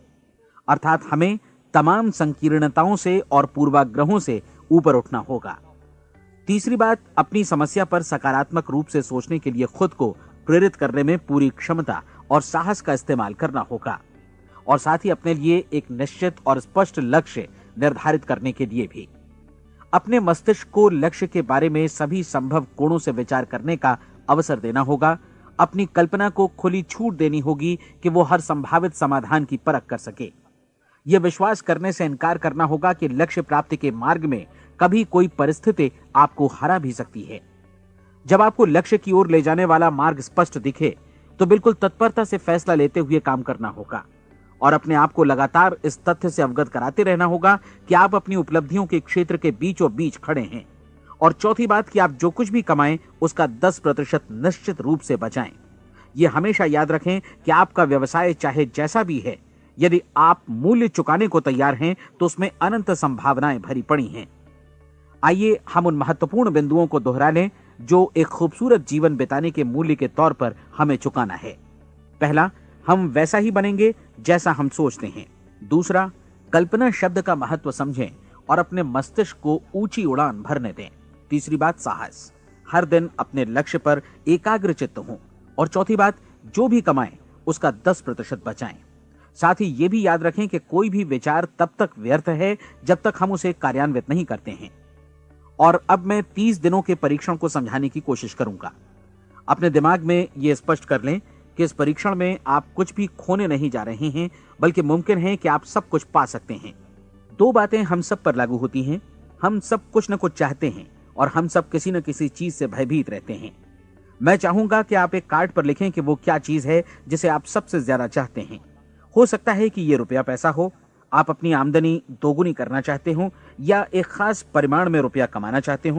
अर्थात हमें तमाम संकीर्णताओं से और पूर्वाग्रहों से ऊपर उठना होगा। तीसरी बात, अपनी समस्या पर सकारात्मक रूप से सोचने के लिए खुद को प्रेरित करने में पूरी क्षमता और साहस का इस्तेमाल करना होगा और साथ ही अपने लिए एक निश्चित और स्पष्ट लक्ष्य निर्धारित करने के लिए भी। अपने मस्तिष्क को लक्ष्य के बारे में सभी संभव कोणों से विचार करने का अवसर देना होगा। अपनी कल्पना को खुली छूट देनी होगी कि वो हर संभावित समाधान की परख कर सके। यह विश्वास करने से इनकार करना होगा कि लक्ष्य प्राप्ति के मार्ग में कभी कोई परिस्थिति आपको हरा भी सकती है। जब आपको लक्ष्य की ओर ले जाने वाला मार्ग स्पष्ट दिखे तो बिल्कुल तत्परता से फैसला लेते हुए काम करना होगा और अपने आप को लगातार इस तथ्य से अवगत कराते रहना होगा कि आप अपनी उपलब्धियों के क्षेत्र के बीचों बीच खड़े हैं। और चौथी बात कि आप जो कुछ भी कमाएं उसका 10% निश्चित रूप से बचाएं। यह हमेशा याद रखें कि आपका व्यवसाय चाहे जैसा भी है, यदि आप मूल्य चुकाने को तैयार हैं तो उसमें अनंत संभावनाएं भरी पड़ी हैं। आइए हम उन महत्वपूर्ण बिंदुओं को दोहरा लें जो एक खूबसूरत जीवन बिताने के मूल्य के तौर पर हमें चुकाना है। पहला, हम वैसा ही बनेंगे जैसा हम सोचते हैं। दूसरा, कल्पना शब्द का महत्व समझें और अपने मस्तिष्क को ऊंची उड़ान भरने दें। तीसरी बात, साहस, हर दिन अपने लक्ष्य पर एकाग्र चित्त हों। और चौथी बात, जो भी कमाएं उसका 10% बचाएं। साथ ही ये भी याद रखें कि कोई भी विचार तब तक व्यर्थ है जब तक हम उसे कार्यान्वित नहीं करते हैं। और अब मैं 30 दिनों के परीक्षण को समझाने की कोशिश करूंगा। अपने दिमाग में यह स्पष्ट कर लें कि इस परीक्षण में आप कुछ भी खोने नहीं जा रहे हैं, बल्कि मुमकिन है कि आप सब कुछ पा सकते हैं। 2 बातें हम सब पर लागू होती हैं। हम सब कुछ न कुछ चाहते हैं और हम सब किसी न किसी चीज से भयभीत रहते हैं। मैं चाहूंगा कि आप एक कार्ड पर लिखें कि वो क्या चीज है जिसे आप सबसे ज्यादा चाहते हैं। हो सकता है कि ये रुपया पैसा हो, आप अपनी आमदनी दोगुनी करना चाहते हो, या एक खास परिमाण में रुपया कमाना चाहते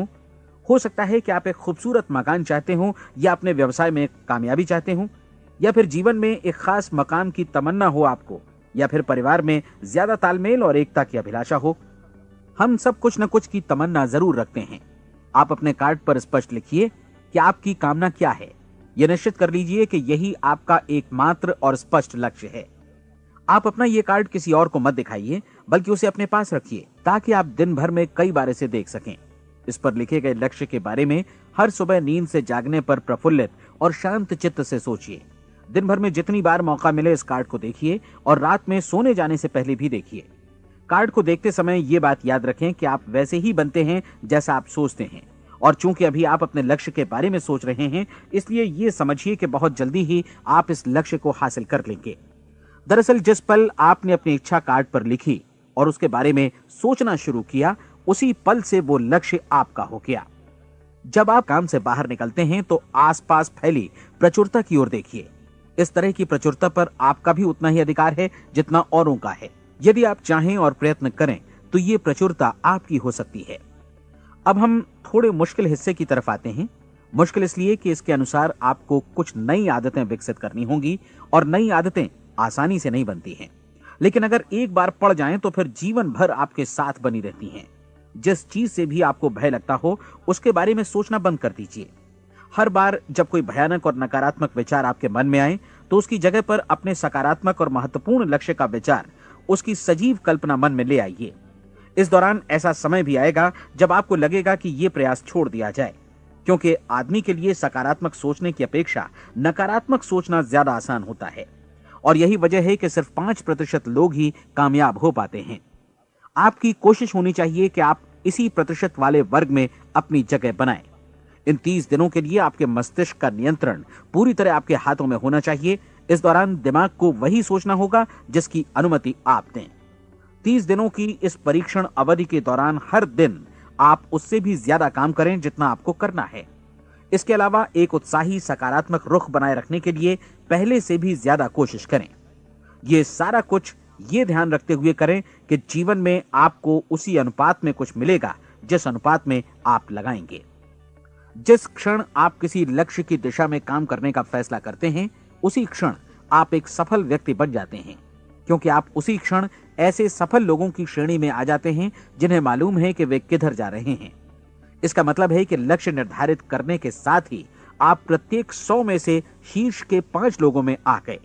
हो सकता है कि आप एक खूबसूरत मकान चाहते हो, या अपने व्यवसाय में कामयाबी चाहते हो, या फिर जीवन में एक खास मकाम की तमन्ना हो आपको, या फिर परिवार में ज्यादा तालमेल और एकता की अभिलाषा हो। हम सब कुछ न कुछ की तमन्ना जरूर रखते हैं। आप अपने कार्ड पर स्पष्ट लिखिए कि आपकी कामना क्या है। यह निश्चित कर लीजिए कि यही आपका एकमात्र और स्पष्ट लक्ष्य है। आप अपना ये कार्ड किसी और को मत दिखाइए, बल्कि उसे अपने पास रखिए ताकि आप दिन भर में कई बार इसे देख सकें। इस पर लिखे गए लक्ष्य के बारे में हर सुबह नींद से जागने पर प्रफुल्लित और शांत चित्त से सोचिए। दिन भर में जितनी बार मौका मिले इस कार्ड को देखिए और रात में सोने जाने से पहले भी देखिए। कार्ड को देखते समय ये बात याद रखें कि आप वैसे ही बनते हैं जैसा आप सोचते हैं। और चूंकि अभी आप अपने लक्ष्य के बारे में सोच रहे हैं, इसलिए ये समझिए कि बहुत जल्दी ही आप इस लक्ष्य को हासिल कर लेंगे। दरअसल जिस पल आपने अपनी इच्छा कार्ड पर लिखी और उसके बारे में सोचना शुरू किया, उसी पल से वो लक्ष्य आपका हो गया। जब आप काम से बाहर निकलते हैं तो आसपास फैली प्रचुरता की ओर देखिए। इस तरह की प्रचुरता पर आपका भी उतना ही अधिकार है जितना औरों का है। यदि आप चाहें और प्रयत्न करें तो ये प्रचुरता आपकी हो सकती है। अब हम थोड़े मुश्किल हिस्से की तरफ आते हैं। मुश्किल इसलिए कि इसके अनुसार आपको कुछ नई आदतें विकसित करनी होंगी और नई आदतें आसानी से नहीं बनती हैं, लेकिन अगर एक बार पड़ जाएं तो फिर जीवन भर आपके साथ बनी रहती हैं। जिस चीज से भी आपको भय लगता हो उसके बारे में सोचना बंद कर दीजिए। हर बार जब कोई भयानक और नकारात्मक विचार आपके मन में आए तो उसकी जगह पर अपने सकारात्मक और महत्वपूर्ण लक्ष्य का विचार, उसकी सजीव कल्पना मन में ले आइए। इस दौरान ऐसा समय भी आएगा जब आपको लगेगा कि ये प्रयास छोड़ दिया जाए, क्योंकि आदमी के लिए सकारात्मक सोचने की अपेक्षा नकारात्मक सोचना ज्यादा आसान होता है। और यही वजह है कि सिर्फ 5% लोग ही कामयाब हो पाते हैं। आपकी कोशिश होनी चाहिए कि आप इसी प्रतिशत वाले वर्ग में अपनी जगह बनाएं। इन 30 दिनों के लिए आपके मस्तिष्क का नियंत्रण पूरी तरह आपके हाथों में होना चाहिए। इस दौरान दिमाग को वही सोचना होगा जिसकी अनुमति आप दें। 30 दिनों की इस परीक्षण अवधि के दौरान हर दिन आप उससे भी ज्यादा काम करें जितना आपको करना है। इसके अलावा एक उत्साही सकारात्मक रुख बनाए रखने के लिए पहले से भी ज्यादा कोशिश करें। ये सारा कुछ ये ध्यान रखते हुए करें कि जीवन में आपको उसी अनुपात में कुछ मिलेगा जिस अनुपात में आप लगाएंगे। जिस क्षण आप किसी लक्ष्य की दिशा में काम करने का फैसला करते हैं, उसी क्षण आप एक सफल व्यक्ति बन जाते हैं, क्योंकि आप उसी क्षण ऐसे सफल लोगों की श्रेणी में आ जाते हैं जिन्हें मालूम है कि वे किधर जा रहे हैं। इसका मतलब है कि लक्ष्य निर्धारित करने के साथ ही आप प्रत्येक 100 में से शीर्ष के 5 लोगों में आ गए।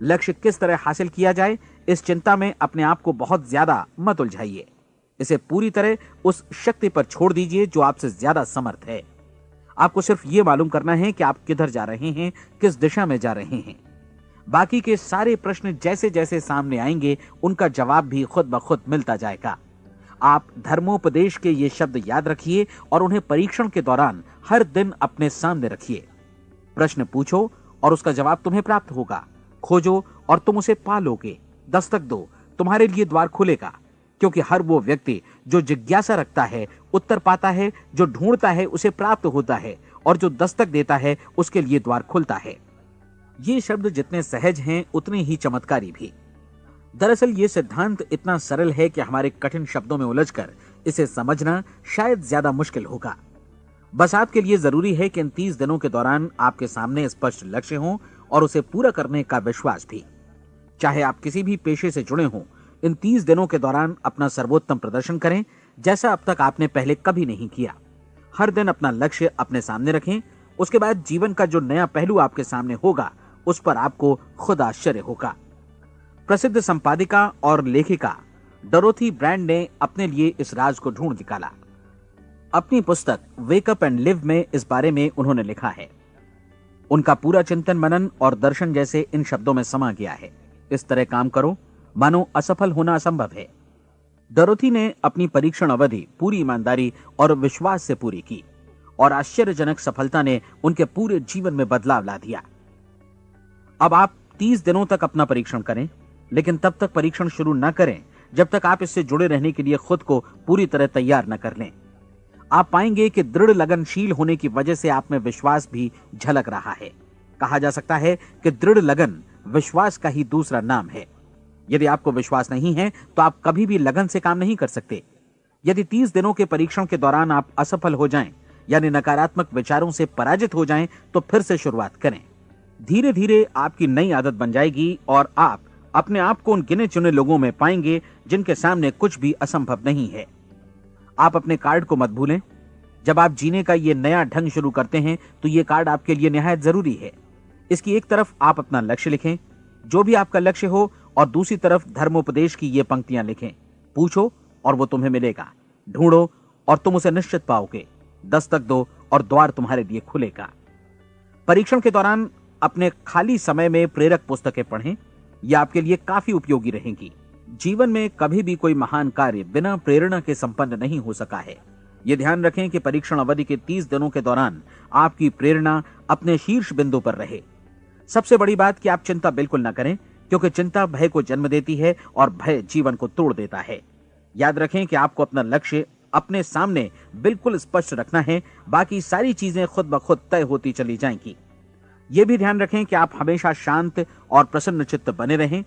लक्ष्य किस तरह हासिल किया जाए, इस चिंता में अपने आप को बहुत ज्यादा मत उलझाइए। इसे पूरी तरह उस शक्ति पर छोड़ दीजिए जो आपसे ज्यादा समर्थ है। आपको सिर्फ ये मालूम करना है कि आप किधर जा रहे हैं, किस दिशा में जा रहे हैं। बाकी के सारे प्रश्न जैसे जैसे सामने आएंगे उनका जवाब भी खुद ब खुद मिलता जाएगा। आप धर्मोपदेश के ये शब्द याद रखिए और उन्हें परीक्षण के दौरान हर दिन अपने सामने रखिए। प्रश्न पूछो और उसका जवाब तुम्हें प्राप्त होगा। खोजो और तुम उसे पा लोगे। दस्तक दो, तुम्हारे लिए द्वार खुलेगा, क्योंकि हर वो व्यक्ति जो जिज्ञासा रखता है उत्तर पाता है, जो ढूंढता है उसे प्राप्त होता है, और जो दस्तक देता है उसके लिए द्वार खुलता है। ये शब्द जितने सहज हैं उतने ही चमत्कारी भी। दरअसल ये सिद्धांत इतना सरल है कि हमारे कठिन शब्दों में उलझकर इसे समझना शायद ज्यादा मुश्किल होगा। बस आपके लिए जरूरी है कि इन 30 दिनों के दौरान आपके सामने स्पष्ट लक्ष्य हो और उसे पूरा करने का विश्वास भी। चाहे आप किसी भी पेशे से जुड़े हों, इन 30 दिनों के दौरान अपना सर्वोत्तम प्रदर्शन करें, जैसा अब तक आपने पहले कभी नहीं किया। हर दिन अपना लक्ष्य अपने सामने रखें। उसके बाद जीवन का जो नया पहलू आपके सामने होगा उस पर आपको खुद आश्चर्य होगा। प्रसिद्ध संपादिका और लेखिका डोरोथी ब्रैंड ने अपने लिए इस राज को ढूंढ निकाला। अपनी पुस्तक वेक अप एंड लिव में इस बारे में उन्होंने लिखा है। उनका पूरा चिंतन मनन और दर्शन जैसे इन शब्दों में समा गया है। इस तरह काम करो मानो असफल होना असंभव है। डोरोथी ने अपनी परीक्षण अवधि पूरी ईमानदारी और विश्वास से पूरी की और आश्चर्यजनक सफलता ने उनके पूरे जीवन में बदलाव ला दिया। अब आप 30 दिनों तक अपना परीक्षण करें, लेकिन तब तक परीक्षण शुरू न करें जब तक आप इससे जुड़े रहने के लिए खुद को पूरी तरह तैयार न कर लें। आप पाएंगे कि दृढ़ लगनशील होने की वजह से आप में विश्वास भी झलक रहा है। कहा जा सकता है कि दृढ़ लगन विश्वास का ही दूसरा नाम है। यदि आपको विश्वास नहीं है तो आप कभी भी लगन से काम नहीं कर सकते। यदि 30 दिनों के परीक्षण के दौरान आप असफल हो जाएं, यानी नकारात्मक विचारों से पराजित हो जाएं, तो फिर से शुरुआत करें। धीरे धीरे आपकी नई आदत बन जाएगी और आप अपने आप को उन गिने चुने लोगों में पाएंगे जिनके सामने कुछ भी असंभव नहीं है। आप अपने कार्ड को मत भूलें। जब आप जीने का ये नया ढंग शुरू करते हैं तो ये कार्ड आपके लिए निहायत जरूरी है। इसकी एक तरफ आप अपना लक्ष्य लिखें, जो भी आपका लक्ष्य हो, और दूसरी तरफ धर्मोपदेश की ये पंक्तियां लिखें। पूछो और वो तुम्हें मिलेगा, ढूंढो और तुम उसे निश्चित पाओगे, दस्तक दो और द्वार तुम्हारे लिए खुलेगा। परीक्षण के दौरान अपने खाली समय में प्रेरक पुस्तकें पढ़ें। यह आपके लिए काफी उपयोगी रहेंगी। जीवन में कभी भी कोई महान कार्य बिना प्रेरणा के संपन्न नहीं हो सका है। यह ध्यान रखें कि परीक्षण अवधि के 30 दिनों के दौरान आपकी प्रेरणा अपने शीर्ष बिंदु पर रहे। सबसे बड़ी बात कि आप चिंता बिल्कुल न करें, क्योंकि चिंता भय को जन्म देती है और भय जीवन को तोड़ देता है। याद रखें कि आपको अपना लक्ष्य अपने सामने बिल्कुल स्पष्ट रखना है, बाकी सारी चीजें खुद ब खुद तय होती चली जाएंगी। यह भी ध्यान रखें कि आप हमेशा शांत और प्रसन्न चित्त बने रहें।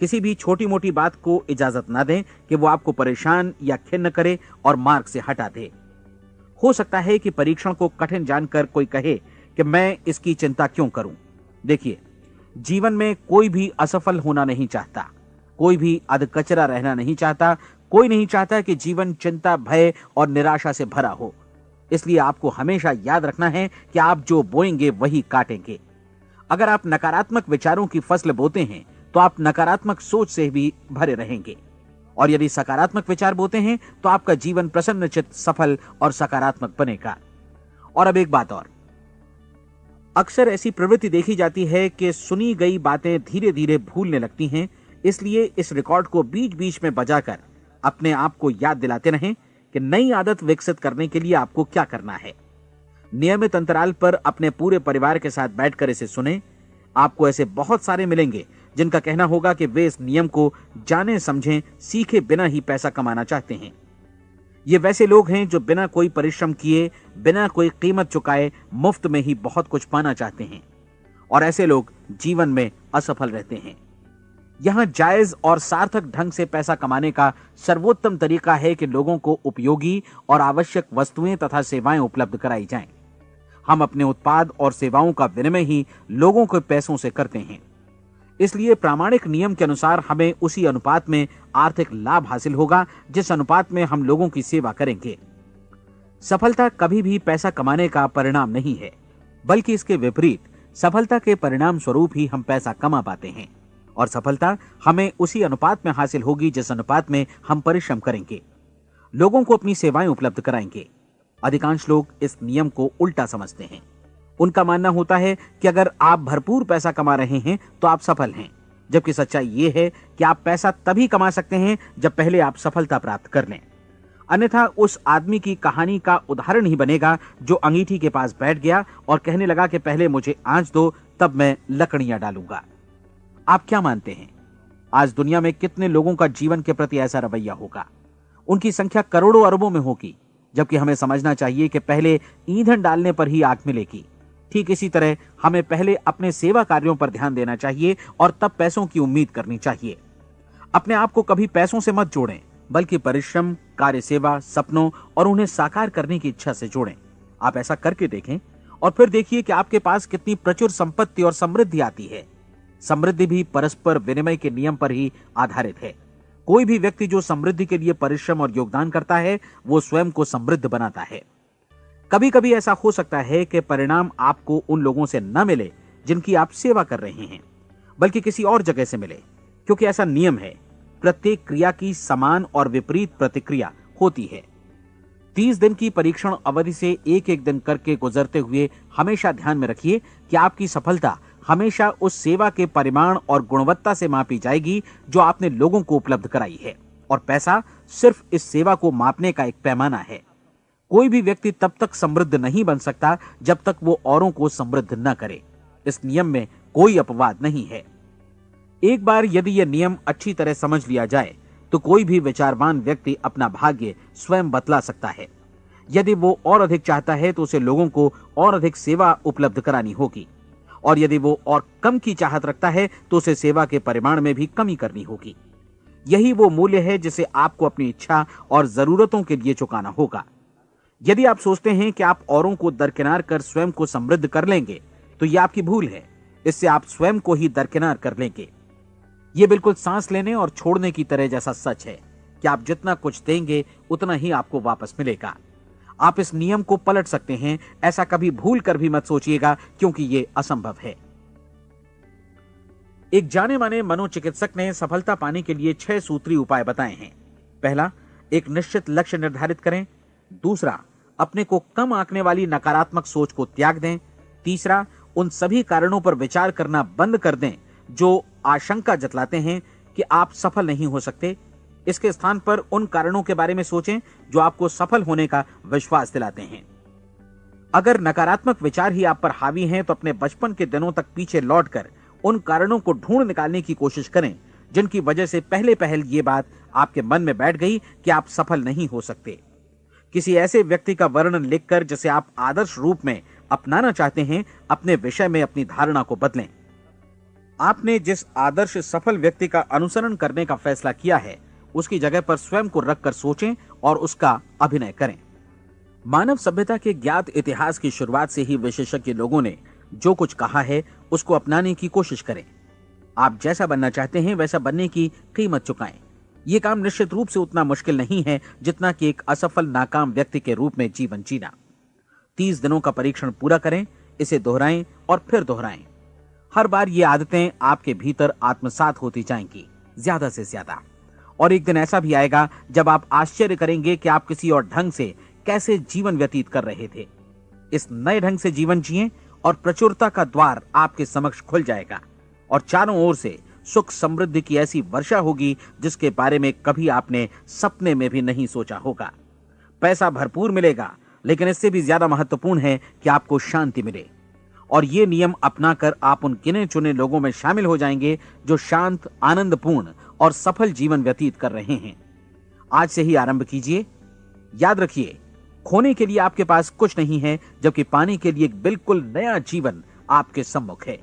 किसी भी छोटी मोटी बात को इजाजत ना दें कि वो आपको परेशान या खिन्न करे और मार्ग से हटा दे। हो सकता है कि परीक्षण को कठिन जानकर कोई कहे कि मैं इसकी चिंता क्यों करूं। देखिए, जीवन में कोई भी असफल होना नहीं चाहता, कोई भी अधकचरा रहना नहीं चाहता, कोई नहीं चाहता कि जीवन चिंता, भय और निराशा से भरा हो। इसलिए आपको हमेशा याद रखना है कि आप जो बोएंगे वही काटेंगे। अगर आप नकारात्मक विचारों की फसल बोते हैं तो आप नकारात्मक सोच से भी भरे रहेंगे, और यदि सकारात्मक विचार बोते हैं तो आपका जीवन प्रसन्नचित्त, सफल और सकारात्मक बनेगा। और अब एक बात और, अक्सर ऐसी प्रवृत्ति देखी जाती है कि सुनी गई बातें धीरे धीरे भूलने लगती हैं। इसलिए इस रिकॉर्ड को बीच बीच में बजाकर अपने आप को याद दिलाते रहें कि नई आदत विकसित करने के लिए आपको क्या करना है। नियमित अंतराल पर अपने पूरे परिवार के साथ बैठकर इसे सुनें। आपको ऐसे बहुत सारे मिलेंगे जिनका कहना होगा कि वे इस नियम को जाने समझें सीखे बिना ही पैसा कमाना चाहते हैं। ये वैसे लोग हैं जो बिना कोई परिश्रम किए, बिना कोई कीमत चुकाए मुफ्त में ही बहुत कुछ पाना चाहते हैं, और ऐसे लोग जीवन में असफल रहते हैं। यहां जायज और सार्थक ढंग से पैसा कमाने का सर्वोत्तम तरीका है कि लोगों को उपयोगी और आवश्यक वस्तुएं तथा सेवाएं उपलब्ध कराई जाएं। हम अपने उत्पाद और सेवाओं का विनिमय ही लोगों के पैसों से करते हैं। इसलिए प्रामाणिक नियम के अनुसार हमें उसी अनुपात में आर्थिक लाभ हासिल होगा जिस अनुपात में हम लोगों की सेवा करेंगे। सफलता कभी भी पैसा कमाने का परिणाम नहीं है, बल्कि इसके विपरीत सफलता के परिणाम स्वरूप ही हम पैसा कमा पाते हैं, और सफलता हमें उसी अनुपात में हासिल होगी जिस अनुपात में हम परिश्रम करेंगे, लोगों को अपनी सेवाएं उपलब्ध कराएंगे। अधिकांश लोग इस नियम को उल्टा समझते हैं। उनका मानना होता है कि अगर आप भरपूर पैसा कमा रहे हैं तो आप सफल हैं, जबकि सच्चाई यह है कि आप पैसा तभी कमा सकते हैं जब पहले आप सफलता प्राप्त कर लें। अन्यथा उस आदमी की कहानी का उदाहरण ही बनेगा जो अंगीठी के पास बैठ गया और कहने लगा कि पहले मुझे आंच दो, तब मैं लकड़ियां डालूंगा। आप क्या मानते हैं, आज दुनिया में कितने लोगों का जीवन के प्रति ऐसा रवैया होगा? उनकी संख्या करोड़ों अरबों में होगी, जबकि हमें समझना चाहिए कि पहले ईंधन डालने पर ही आग मिलेगी। ठीक इसी तरह हमें पहले अपने सेवा कार्यों पर ध्यान देना चाहिए और तब पैसों की उम्मीद करनी चाहिए। अपने आप को कभी पैसों से मत जोड़ें, बल्कि परिश्रम, कार्य सेवा, सपनों और उन्हें साकार करने की इच्छा से जोड़ें। आप ऐसा करके देखें और फिर देखिए कि आपके पास कितनी प्रचुर संपत्ति और समृद्धि आती है। समृद्धि भी परस्पर विनिमय के नियम पर ही आधारित है। कोई भी व्यक्ति जो समृद्धि के लिए परिश्रम और योगदान करता है, वो स्वयं को समृद्ध बनाता है। कभी कभी ऐसा हो सकता है कि परिणाम आपको उन लोगों से न मिले जिनकी आप सेवा कर रहे हैं, बल्कि किसी और जगह से मिले, क्योंकि ऐसा नियम है, प्रत्येक क्रिया की समान और विपरीत प्रतिक्रिया होती है। 30 दिन की परीक्षण अवधि से एक एक दिन करके गुजरते हुए हमेशा ध्यान में रखिए कि आपकी सफलता हमेशा उस सेवा के परिमाण और गुणवत्ता से मापी जाएगी जो आपने लोगों को उपलब्ध कराई है, और पैसा सिर्फ इस सेवा को मापने का एक पैमाना है। कोई भी व्यक्ति तब तक समृद्ध नहीं बन सकता जब तक वो औरों को समृद्ध न करे। इस नियम में कोई अपवाद नहीं है। एक बार यदि यह नियम अच्छी तरह समझ लिया जाए तो कोई भी विचारवान व्यक्ति अपना भाग्य स्वयं बतला सकता है। यदि वो और अधिक चाहता है तो उसे लोगों को और अधिक सेवा उपलब्ध करानी होगी, और यदि वो और कम की चाहत रखता है तो उसे सेवा के परिमाण में भी कमी करनी होगी। यही वो मूल्य है जिसे आपको अपनी इच्छा और जरूरतों के लिए चुकाना होगा। यदि आप सोचते हैं कि आप औरों को दरकिनार कर स्वयं को समृद्ध कर लेंगे तो यह आपकी भूल है। इससे आप स्वयं को ही दरकिनार कर लेंगे। यह बिल्कुल सांस लेने और छोड़ने की तरह जैसा सच है कि आप जितना कुछ देंगे उतना ही आपको वापस मिलेगा। आप इस नियम को पलट सकते हैं, ऐसा कभी भूल कर भी मत सोचिएगा, क्योंकि यह असंभव है। एक जाने माने मनोचिकित्सक ने सफलता पाने के लिए 6 सूत्री उपाय बताए हैं। पहला, एक निश्चित लक्ष्य निर्धारित करें। दूसरा, अपने को कम आंकने वाली नकारात्मक सोच को त्याग दें। तीसरा, उन सभी कारणों पर विचार करना बंद कर दें जो आशंका जतलाते हैं कि आप सफल नहीं हो सकते। इसके स्थान पर उन कारणों के बारे में सोचें जो आपको सफल होने का विश्वास दिलाते हैं। अगर नकारात्मक विचार ही आप पर हावी हैं तो अपने बचपन के दिनों तक पीछे लौटकर उन कारणों को ढूंढ निकालने की कोशिश करें जिनकी वजह से पहले पहल ये बात आपके मन में बैठ गई कि आप सफल नहीं हो सकते। किसी ऐसे व्यक्ति का वर्णन लिखकर जिसे आप आदर्श रूप में अपनाना चाहते हैं, अपने विषय में अपनी धारणा को बदलें। आपने जिस आदर्श सफल व्यक्ति का अनुसरण करने का फैसला किया है उसकी जगह पर स्वयं को रखकर सोचें और उसका अभिनय करें। मानव सभ्यता के ज्ञात इतिहास की शुरुआत से ही विशेषज्ञ लोगों ने जो कुछ कहा है उसको अपनाने की कोशिश करें। आप जैसा बनना चाहते हैं वैसा बनने की कीमत चुकाएं। यह काम निश्चित रूप से उतना मुश्किल नहीं है जितना कि एक असफल नाकाम व्यक्ति के रूप में जीवन जीना। 30 दिनों का परीक्षण पूरा करें, इसे दोहराएं और फिर दोहराएं। हर बार ये आदतें आपके भीतर आत्मसात होती जाएंगी, ज्यादा से ज्यादा। और एक दिन ऐसा भी आएगा जब आप आश्चर्य करेंगे कि आप किसी और ढंग से कैसे जीवन व्यतीत कर रहे थे। इस नए ढंग से जीवन जिएं और प्रचुरता का द्वार आपके समक्ष खुल जाएगा और चारों ओर से सुख समृद्धि की ऐसी वर्षा होगी जिसके बारे में कभी आपने सपने में भी नहीं सोचा होगा। पैसा भरपूर मिलेगा, लेकिन इससे भी ज्यादा महत्वपूर्ण है कि आपको शांति मिले। और ये नियम अपनाकर आप उन गिने चुने लोगों में शामिल हो जाएंगे जो शांत, आनंदपूर्ण और सफल जीवन व्यतीत कर रहे हैं। आज से ही आरंभ कीजिए। याद रखिए, खोने के लिए आपके पास कुछ नहीं है, जबकि पाने के लिए एक बिल्कुल नया जीवन आपके सम्मुख है।